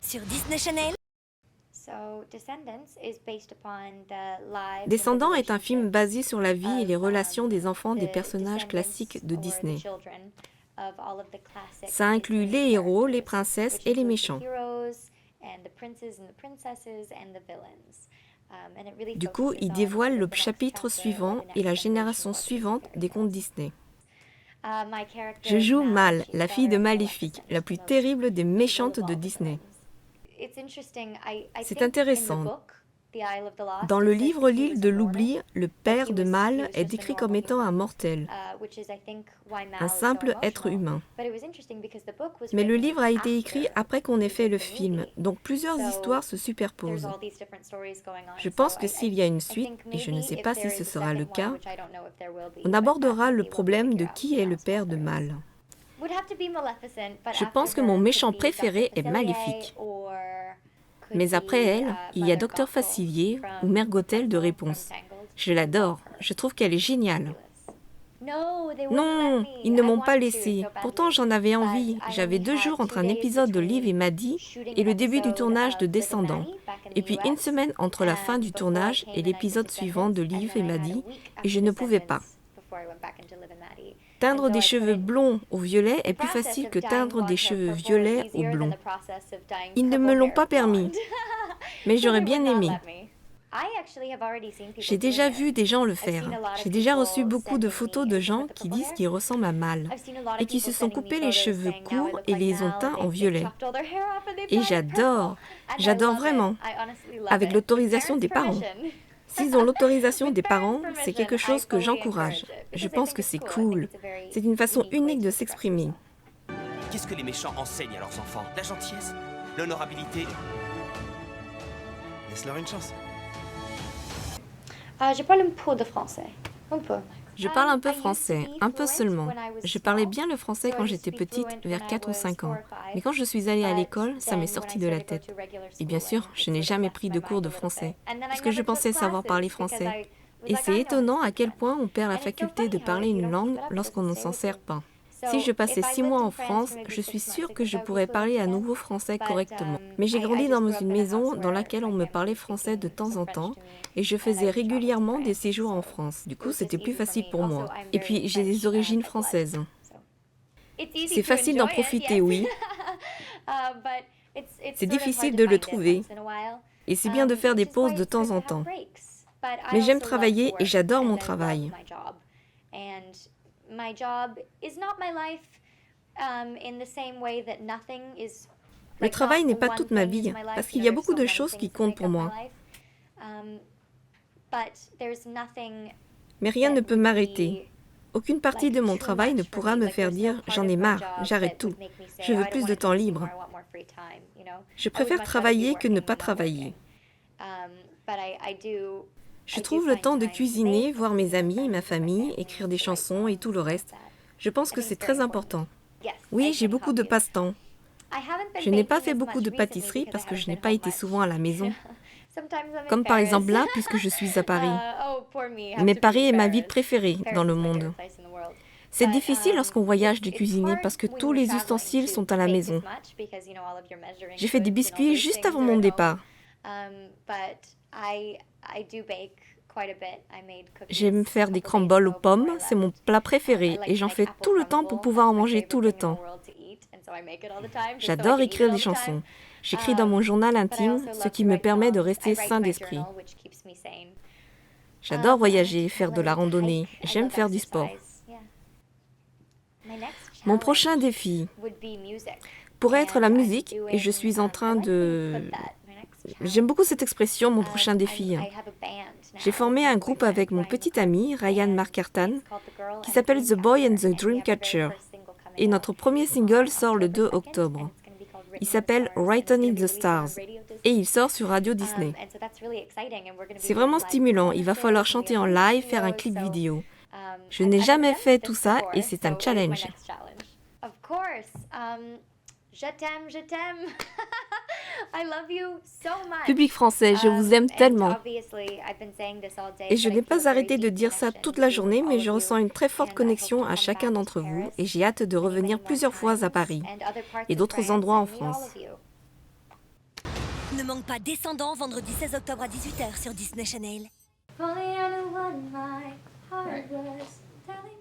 sur Disney Channel. Descendants est un film basé sur la vie et les relations des enfants des personnages classiques de Disney. Ça inclut les héros, les princesses et les méchants. Du coup, il dévoile le chapitre suivant et la génération suivante des contes Disney. Je joue Mal, la fille de Maléfique, la plus terrible des méchantes de Disney. C'est intéressant. Dans le livre L'île de l'oubli, le père de Mal est décrit comme étant un mortel, un simple être humain. Mais le livre a été écrit après qu'on ait fait le film, donc plusieurs histoires se superposent. Je pense que s'il y a une suite, et je ne sais pas si ce sera le cas, on abordera le problème de qui est le père de Mal. Je pense que mon méchant préféré est Maléfique. Mais après elle, il y a Docteur Facilier ou Mère Gothel de Réponse. Je l'adore, je trouve qu'elle est géniale. Non, ils ne m'ont pas laissée. Pourtant, j'en avais envie. J'avais 2 jours entre un épisode de Liv et Maddie et le début du tournage de Descendants. Et puis 1 semaine entre la fin du tournage et l'épisode suivant de Liv et Maddie, et je ne pouvais pas. Teindre des cheveux blonds au violet est plus facile que teindre des cheveux violets au blond. Ils ne me l'ont pas permis, mais j'aurais bien aimé. J'ai déjà vu des gens le faire. J'ai déjà reçu beaucoup de photos de gens qui disent qu'ils ressemblent à Mal et qui se sont coupés les cheveux courts et les ont teints en violet. Et j'adore vraiment, avec l'autorisation des parents. S'ils ont l'autorisation des parents, c'est quelque chose que j'encourage. Je pense que c'est cool. C'est une façon unique de s'exprimer. Qu'est-ce que les méchants enseignent à leurs enfants? La gentillesse? L'honorabilité? Laisse-leur une chance. Je parle un peu de français. Un peu. Je parle un peu français, un peu seulement. Je parlais bien le français quand j'étais petite, vers 4 ou 5 ans. Mais quand je suis allée à l'école, ça m'est sorti de la tête. Et bien sûr, je n'ai jamais pris de cours de français, puisque je pensais savoir parler français. Et c'est étonnant à quel point on perd la faculté de parler une langue lorsqu'on ne s'en sert pas. Si je passais 6 mois en France, je suis sûre que je pourrais parler à nouveau français correctement. Mais j'ai grandi dans une maison dans laquelle on me parlait français de temps en temps, et je faisais régulièrement des séjours en France. Du coup, c'était plus facile pour moi. Et puis, j'ai des origines françaises. C'est facile d'en profiter, oui. C'est difficile de le trouver. Et c'est bien de faire des pauses de temps en temps. Mais j'aime travailler et j'adore mon travail. Le travail n'est pas toute ma vie, parce qu'il y a beaucoup de choses qui comptent pour moi. Mais rien ne peut m'arrêter. Aucune partie de mon travail ne pourra me faire dire « j'en ai marre, j'arrête tout, je veux plus de temps libre ». Je préfère travailler que ne pas travailler. Je trouve le temps de cuisiner, voir mes amis, ma famille, écrire des chansons et tout le reste. Je pense que c'est très important. Oui, j'ai beaucoup de passe-temps. Je n'ai pas fait beaucoup de pâtisserie parce que je n'ai pas été souvent à la maison. Comme par exemple là, puisque je suis à Paris. Mais Paris est ma ville préférée dans le monde. C'est difficile lorsqu'on voyage de cuisiner parce que tous les ustensiles sont à la maison. J'ai fait des biscuits juste avant mon départ. J'aime faire des crumbles aux pommes, c'est mon plat préféré et j'en fais tout le temps pour pouvoir en manger tout le temps. J'adore écrire des chansons. J'écris dans mon journal intime, ce qui me permet de rester sain d'esprit. J'adore voyager, faire de la randonnée. J'aime faire du sport. Mon prochain défi pourrait être la musique et je suis en train de... J'aime beaucoup cette expression, mon prochain défi. J'ai formé un groupe avec mon petit ami, Ryan McCartan, qui s'appelle The Boy and the Dreamcatcher. Et notre premier single sort le 2 octobre. Il s'appelle Written in the Stars et il sort sur Radio Disney. C'est vraiment stimulant, il va falloir chanter en live, faire un clip vidéo. Je n'ai jamais fait tout ça et c'est un challenge. Je t'aime. I love you so much. Public français, je vous aime tellement. Et je n'ai pas arrêté de dire ça toute la journée, mais je ressens une très forte connexion à chacun d'entre vous et j'ai hâte de revenir plusieurs fois à Paris et d'autres endroits en France. Ne manque pas Descendants, vendredi 16 octobre à 18h sur Disney Channel. If only I knew what my heart was telling